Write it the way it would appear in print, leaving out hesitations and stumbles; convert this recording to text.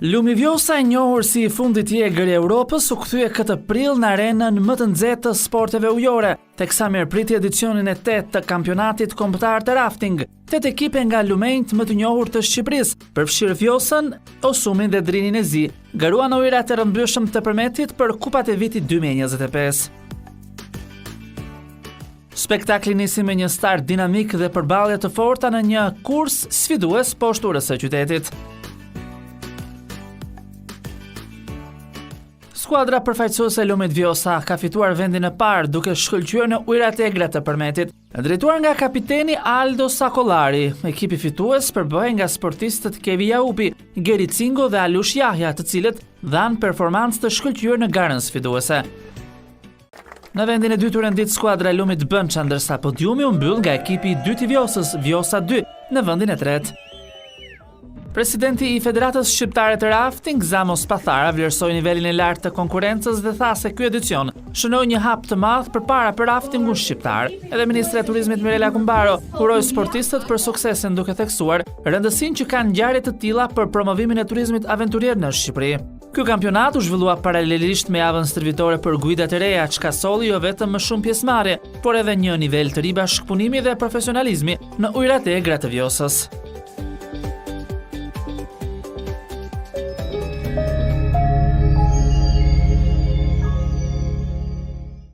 Lumi Vjosa, e njohur si fundit i egër i Europës, u kthye këtë prill në arenën më të nxehtë të sporteve ujore, teksa mirëpriti edicionin e 8 të kampionatit kombëtar të rafting. 8 ekipe nga lumenjt më të njohur të Shqipërisë, përfshirë Vjosën, Osumin dhe Drinin e Zi, garuan në ujërat e rëmbyeshëm të përmetit për kupat e vitit 2025. Spektakli nisi me një start dinamik dhe përballje të forta në një kurs sfidues poshtë urës së qytetit. Skuadra përfaqësuese e Lumit Vjosa ka fituar vendin e parë duke shkëlqyer në ujërat e egra të përmetit, drejtuar nga kapiteni Aldo Sakollari. Ekipi fitues përbëhej nga sportistët Kevi Jaupi, Geri Cingo dhe Alush Jahja, të cilët dhanë performancë të shkëlqyer në garën sfiduese. Në vendin e dytë u rendit skuadra e Lumit Bënça, ndërsa podiumi u mbyll nga ekipi i dytë i Vjosës, Vjosa 2, në vendin e tretë. Presidenti i Federatës Shqiptare të Rafting, Zamo Spathara, vlerësoi nivelin e lartë të konkurrencës dhe tha se ky edicion shënoi një hap të madh përpara për raftingun shqiptar. Edhe ministra e Turizmit Mirela Kumbaro uroi sportistët për suksesin, duke theksuar rëndësinë që kanë ngjarje të tilla për promovimin e turizmit aventurier në Shqipëri. Ky kampionat u zhvillua paralelisht me javën stërvitore për guidat e reja, çka solli jo vetëm më shumë pjesëmarrje, por edhe një nivel të ri bashkëpunimi dhe profesionalizmi në ujërat e egra të Vjosës.